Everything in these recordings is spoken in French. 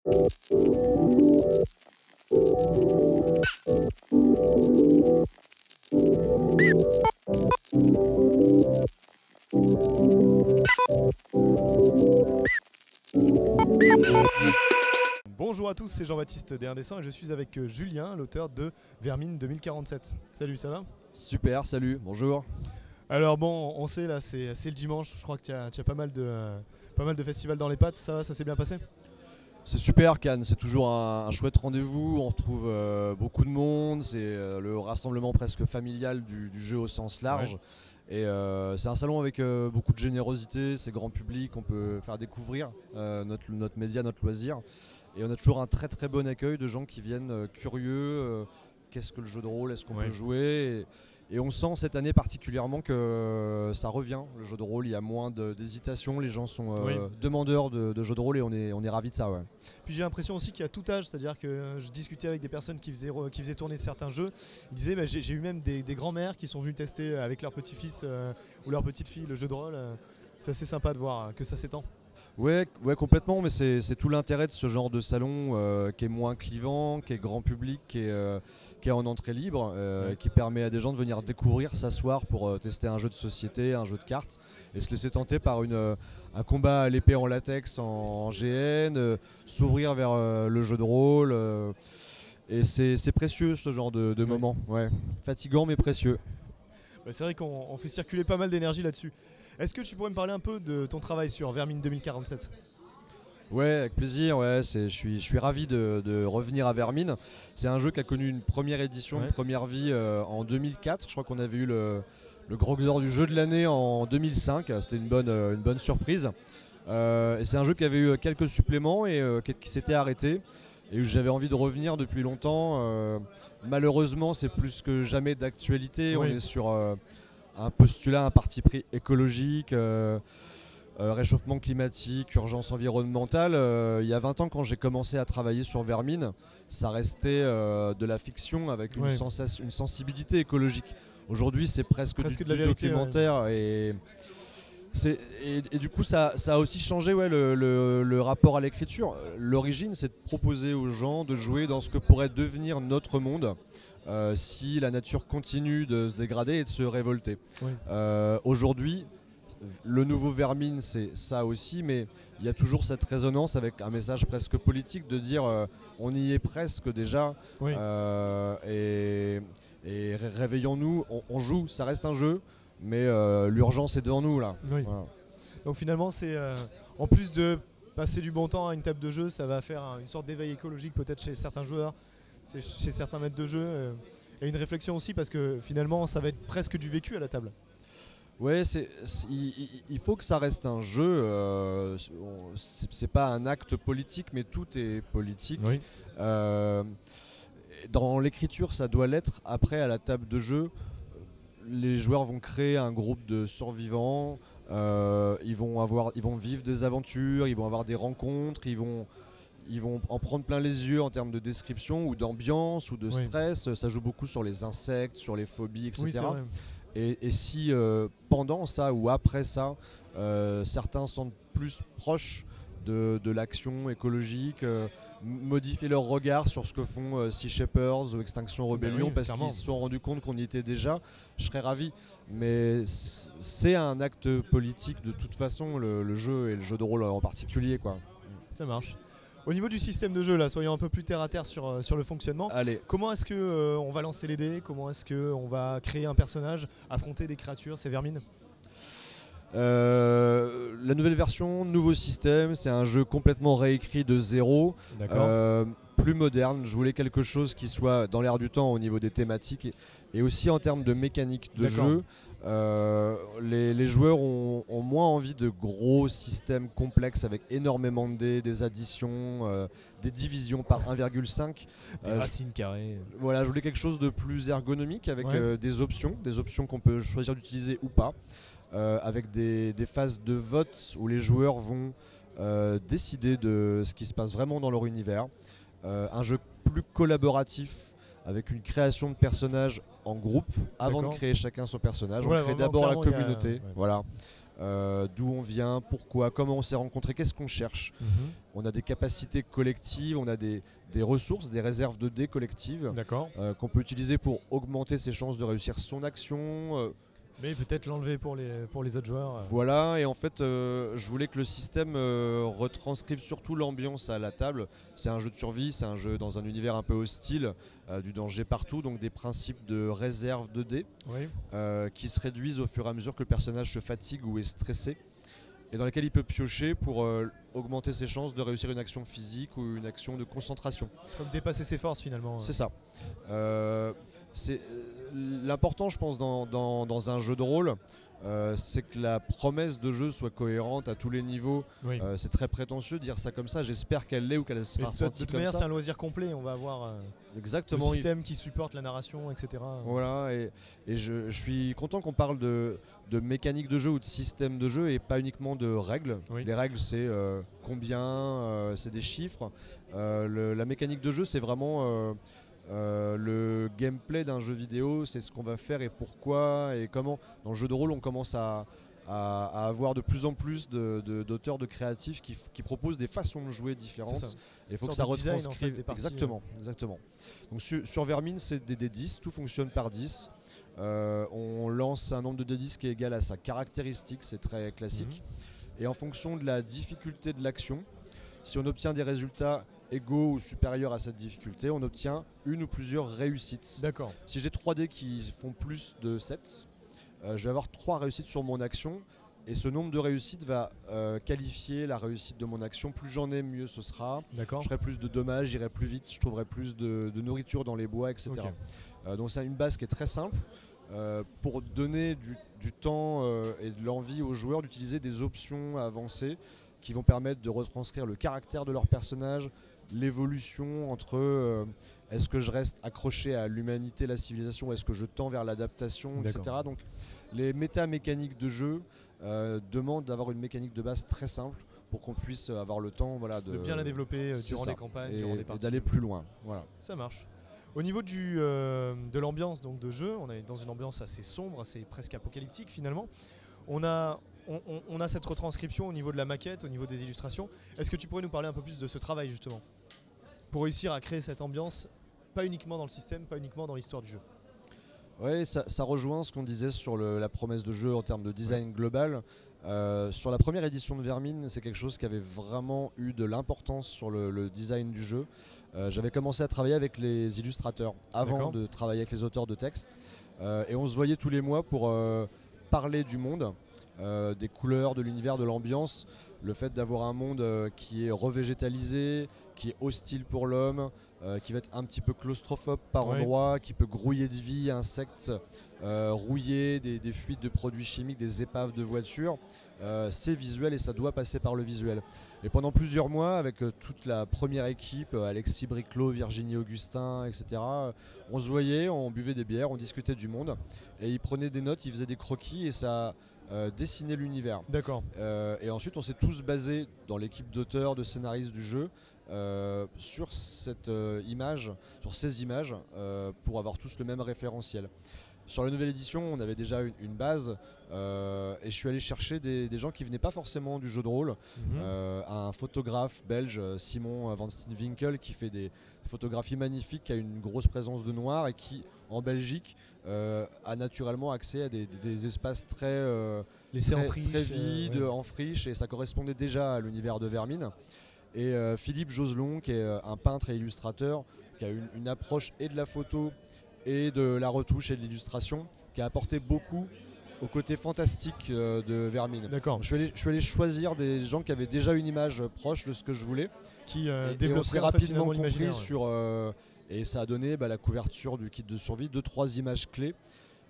Bonjour à tous, c'est Jean-Baptiste des Indécents et je suis avec Julien, l'auteur de Vermine 2047. Salut, ça va? Super, salut, bonjour. Alors bon, on sait là, c'est le dimanche, je crois que tu as pas mal de festivals dans les pattes, ça s'est bien passé? C'est super Cannes, c'est toujours un chouette rendez-vous, on retrouve beaucoup de monde, c'est le rassemblement presque familial du jeu au sens large. Ouais. Et c'est un salon avec beaucoup de générosité, c'est grand public, on peut faire découvrir notre média, notre loisir. Et on a toujours un très très bon accueil de gens qui viennent curieux, qu'est-ce que le jeu de rôle, est-ce qu'on peut jouer et on sent cette année particulièrement que ça revient, le jeu de rôle, il y a moins d'hésitation, les gens sont demandeurs de jeux de rôle et on est ravis de ça. Ouais. Puis j'ai l'impression aussi qu'il y a tout âge, c'est-à-dire que je discutais avec des personnes qui faisaient tourner certains jeux, ils disaient j'ai eu même des grands-mères qui sont venues tester avec leur petit-fils ou leur petite-fille le jeu de rôle, c'est assez sympa de voir que ça s'étend. Ouais, complètement, mais c'est tout l'intérêt de ce genre de salon qui est moins clivant, qui est grand public, qui est en entrée libre, qui permet à des gens de venir découvrir, s'asseoir pour tester un jeu de société, un jeu de cartes, et se laisser tenter par un combat à l'épée en latex en GN, s'ouvrir vers le jeu de rôle, et c'est précieux ce genre de moment, ouais. Fatigant mais précieux. Bah, c'est vrai qu'on fait circuler pas mal d'énergie là-dessus. Est-ce que tu pourrais me parler un peu de ton travail sur Vermine 2047 ? Ouais, avec plaisir. Ouais, je suis ravi de revenir à Vermine. C'est un jeu qui a connu une première édition, une première vie en 2004. Je crois qu'on avait eu le Grog d'or du jeu de l'année en 2005. C'était une bonne surprise. Et c'est un jeu qui avait eu quelques suppléments et qui s'était arrêté. Et où j'avais envie de revenir depuis longtemps. Malheureusement, c'est plus que jamais d'actualité. On est sur un postulat, un parti pris écologique, réchauffement climatique, urgence environnementale. Il y a 20 ans, quand j'ai commencé à travailler sur Vermine, ça restait de la fiction avec une sensibilité écologique. Aujourd'hui, c'est presque du vérité, documentaire. Et du coup, ça a aussi changé le rapport à l'écriture. L'origine, c'est de proposer aux gens de jouer dans ce que pourrait devenir notre monde. Si la nature continue de se dégrader et de se révolter. Aujourd'hui, le nouveau Vermine, c'est ça aussi, mais il y a toujours cette résonance avec un message presque politique de dire on y est presque déjà, et réveillons-nous, on joue, ça reste un jeu, mais l'urgence est devant nous là. Oui. Voilà. Donc finalement, c'est en plus de passer du bon temps à une table de jeu, ça va faire une sorte d'éveil écologique peut-être chez certains joueurs. Chez certains maîtres de jeu, et une réflexion aussi parce que finalement ça va être presque du vécu à la table. Ouais, il faut que ça reste un jeu, c'est pas un acte politique mais tout est politique. Oui. Dans l'écriture ça doit l'être, après à la table de jeu, les joueurs vont créer un groupe de survivants, ils vont vivre des aventures, ils vont avoir des rencontres, ils vont en prendre plein les yeux en termes de description ou d'ambiance ou de stress. Ça joue beaucoup sur les insectes, sur les phobies, etc. Oui, et si pendant ça ou après ça, certains sont plus proches de l'action écologique, modifier leur regard sur ce que font Sea Shepherd ou Extinction Rebellion parce qu'ils se sont rendus compte qu'on y était déjà, je serais ravi. Mais c'est un acte politique de toute façon, le jeu et le jeu de rôle en particulier, quoi. Ça marche. Au niveau du système de jeu, là, soyons un peu plus terre à terre sur le fonctionnement. Allez. Comment est-ce qu'on va lancer les dés? Comment est-ce qu'on va créer un personnage, affronter des créatures, ces vermines? La nouvelle version, nouveau système, c'est un jeu complètement réécrit de zéro, plus moderne. Je voulais quelque chose qui soit dans l'air du temps au niveau des thématiques et aussi en termes de mécanique de jeu. Les joueurs ont moins envie de gros systèmes complexes avec énormément de dés, des additions, des divisions par 1,5. Des racines carrées. Voilà, je voulais quelque chose de plus ergonomique avec des options qu'on peut choisir d'utiliser ou pas. Avec des phases de vote où les joueurs vont décider de ce qui se passe vraiment dans leur univers. Un jeu plus collaboratif avec une création de personnages en groupe avant de créer chacun son personnage. On crée d'abord la communauté. Voilà. d'où on vient, pourquoi, comment on s'est rencontrés, qu'est-ce qu'on cherche. On a des capacités collectives, on a des ressources, des réserves de dés collectives qu'on peut utiliser pour augmenter ses chances de réussir son action. Mais peut-être l'enlever pour les autres joueurs. Voilà, et en fait, je voulais que le système retranscrive surtout l'ambiance à la table. C'est un jeu de survie, c'est un jeu dans un univers un peu hostile, du danger partout, donc des principes de réserve de dés qui se réduisent au fur et à mesure que le personnage se fatigue ou est stressé, et dans lesquels il peut piocher pour augmenter ses chances de réussir une action physique ou une action de concentration. Comme dépasser ses forces finalement. C'est ça. C'est l'important, je pense, dans un jeu de rôle, c'est que la promesse de jeu soit cohérente à tous les niveaux. C'est très prétentieux de dire ça comme ça, j'espère qu'elle l'est ou qu'elle sera ressentie comme ça. De toute manière, c'est un loisir complet, on va avoir exactement le système qui supporte la narration, etc. Voilà, et je suis content qu'on parle de mécanique de jeu ou de système de jeu et pas uniquement de règles. Les règles, c'est combien, c'est des chiffres. La mécanique de jeu, c'est vraiment... le gameplay d'un jeu vidéo, c'est ce qu'on va faire et pourquoi et comment. Dans le jeu de rôle, on commence à avoir de plus en plus d'auteurs, de créatifs qui proposent des façons de jouer différentes. Et il faut que ça retranscrive. Exactement. Donc sur Vermine, c'est des D10, tout fonctionne par 10. On lance un nombre de D10 qui est égal à sa caractéristique, c'est très classique. Et en fonction de la difficulté de l'action, si on obtient des résultats égaux ou supérieurs à cette difficulté, on obtient une ou plusieurs réussites. D'accord. Si j'ai 3 dés qui font plus de 7, je vais avoir 3 réussites sur mon action, et ce nombre de réussites va qualifier la réussite de mon action. Plus j'en ai, mieux ce sera. Je ferai plus de dommages, j'irai plus vite, je trouverai plus de nourriture dans les bois, etc. Donc c'est une base qui est très simple pour donner du temps et de l'envie aux joueurs d'utiliser des options avancées qui vont permettre de retranscrire le caractère de leur personnage, l'évolution entre est-ce que je reste accroché à l'humanité, la civilisation, ou est-ce que je tends vers l'adaptation, etc. Donc les méta-mécaniques de jeu demandent d'avoir une mécanique de base très simple pour qu'on puisse avoir le temps de bien la développer durant les campagnes, durant les parties. Et d'aller plus loin. Voilà. Ça marche. Au niveau de l'ambiance donc, de jeu, on est dans une ambiance assez sombre, assez presque apocalyptique finalement. On a cette retranscription au niveau de la maquette, au niveau des illustrations. Est-ce que tu pourrais nous parler un peu plus de ce travail justement pour réussir à créer cette ambiance, pas uniquement dans le système, pas uniquement dans l'histoire du jeu? Oui, ça rejoint ce qu'on disait sur la promesse de jeu en termes de design global. Sur la première édition de Vermine, c'est quelque chose qui avait vraiment eu de l'importance sur le design du jeu. J'avais commencé à travailler avec les illustrateurs avant de travailler avec les auteurs de texte. Et on se voyait tous les mois pour parler du monde, des couleurs, de l'univers, de l'ambiance. Le fait d'avoir un monde qui est revégétalisé, qui est hostile pour l'homme, qui va être un petit peu claustrophobe par endroits, qui peut grouiller de vie, insectes rouillés, des fuites de produits chimiques, des épaves de voitures. C'est visuel et ça doit passer par le visuel. Et pendant plusieurs mois, avec toute la première équipe, Alexis Briclot, Virginie Augustin, etc., on se voyait, on buvait des bières, on discutait du monde, et ils prenaient des notes, ils faisaient des croquis, et ça dessinait l'univers. D'accord. Et ensuite, on s'est tous basés dans l'équipe d'auteurs, de scénaristes du jeu, sur cette image, sur ces images, pour avoir tous le même référentiel. Sur la nouvelle édition, on avait déjà une base et je suis allé chercher des gens qui venaient pas forcément du jeu de rôle. Un photographe belge, Simon Van Steenwinkel, qui fait des photographies magnifiques, qui a une grosse présence de noir et qui, en Belgique, a naturellement accès à des espaces très vides, en friche, et ça correspondait déjà à l'univers de Vermine. Et Philippe Joselon, qui est un peintre et illustrateur, qui a une approche et de la photo et de la retouche et de l'illustration, qui a apporté beaucoup au côté fantastique de Vermine. D'accord. Je suis allé choisir des gens qui avaient déjà une image proche de ce que je voulais, et on s'est rapidement compris sur et ça a donné la couverture du kit de survie, 2-3 images clés.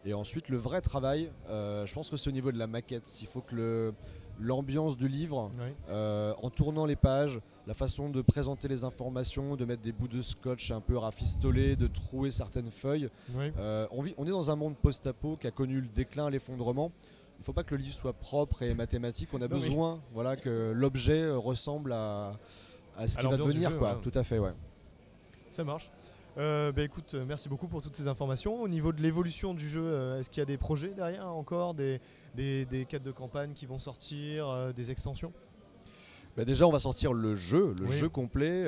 Et ensuite le vrai travail, je pense que c'est au niveau de la maquette. Il faut que l'ambiance du livre, en tournant les pages, la façon de présenter les informations, de mettre des bouts de scotch un peu rafistolés, de trouer certaines feuilles. On est dans un monde post-apo qui a connu le déclin, l'effondrement. Il ne faut pas que le livre soit propre et mathématique. On a besoin que l'objet ressemble à ce qui va devenir. Jeu, Tout à fait, ouais. Ça marche. Écoute, merci beaucoup pour toutes ces informations. Au niveau de l'évolution du jeu, est-ce qu'il y a des projets derrière encore, des quêtes de campagne qui vont sortir, des extensions? Déjà, on va sortir le jeu Oui. jeu complet.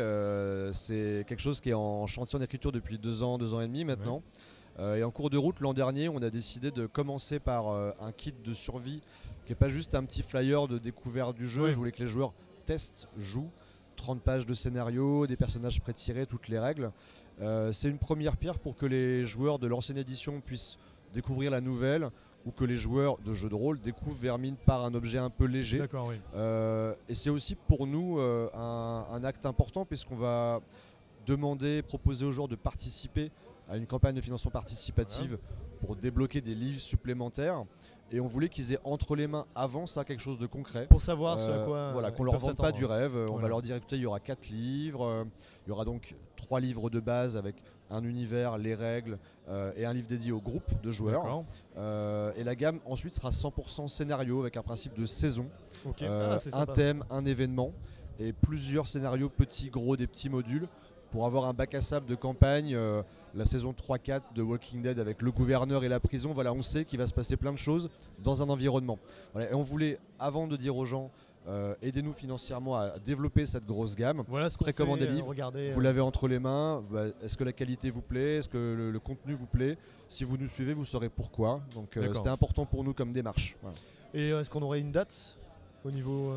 C'est quelque chose qui est en chantier en écriture depuis 2 ans, 2 ans et demi maintenant. Et en cours de route, l'an dernier, on a décidé de commencer par un kit de survie qui n'est pas juste un petit flyer de découverte du jeu. Oui. Je voulais que les joueurs testent, jouent. 30 pages de scénario, des personnages pré-tirés, toutes les règles. C'est une première pierre pour que les joueurs de l'ancienne édition puissent découvrir la nouvelle, ou que les joueurs de jeux de rôle découvrent Vermine par un objet un peu léger. D'accord, oui. Et c'est aussi pour nous un acte important, puisqu'on va demander, proposer aux joueurs de participer à une campagne de financement participative pour débloquer des livres supplémentaires. Et on voulait qu'ils aient entre les mains avant ça quelque chose de concret. Pour savoir ce à quoi Voilà, qu'on ils leur peuvent vende pas s'attendre. du rêve. On Voilà. va leur dire écoutez, il y aura 4 livres, il y aura donc 3 livres de base avec un univers, les règles et un livre dédié au groupe de joueurs. D'accord. Et la gamme ensuite sera 100% scénario avec un principe de saison, Ok. C'est un sympa. thème, un événement et plusieurs scénarios petits, gros, des petits modules pour avoir un bac à sable de campagne. La saison 3-4 de Walking Dead avec le gouverneur et la prison, voilà, on sait qu'il va se passer plein de choses dans un environnement. Voilà, et on voulait, avant de dire aux gens aidez-nous financièrement à développer cette grosse gamme, Voilà ce qu'on précommandez fait, des livres. regardez, Vous l'avez entre les mains, est-ce que la qualité vous plaît, est-ce que le contenu vous plaît? Si vous nous suivez, vous saurez pourquoi. Donc D'accord. c'était important pour nous comme démarche. Voilà. Et est-ce qu'on aurait une date au niveau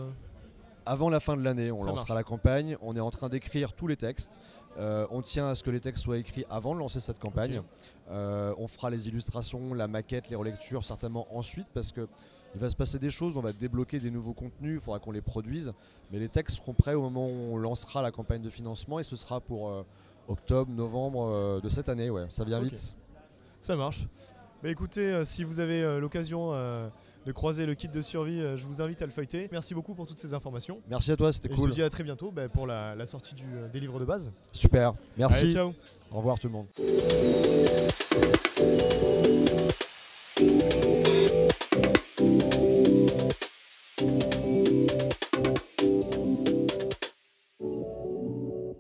Avant la fin de l'année, on Ça lancera marche. la campagne. On est en train d'écrire tous les textes. On tient à ce que les textes soient écrits avant de lancer cette campagne. Ok. On fera les illustrations, la maquette, les relectures certainement ensuite, parce que il va se passer des choses, on va débloquer des nouveaux contenus, il faudra qu'on les produise. Mais les textes seront prêts au moment où on lancera la campagne de financement, et ce sera pour octobre, novembre de cette année. Ouais, ça vient Ok. vite. Ça marche. Écoutez, si vous avez l'occasion de croiser le kit de survie, je vous invite à le feuilleter. Merci beaucoup pour toutes ces informations. Merci à toi, c'était Et cool. je te dis à très bientôt pour la sortie des livres de base. Super, merci. Allez, ciao. Au revoir tout le monde.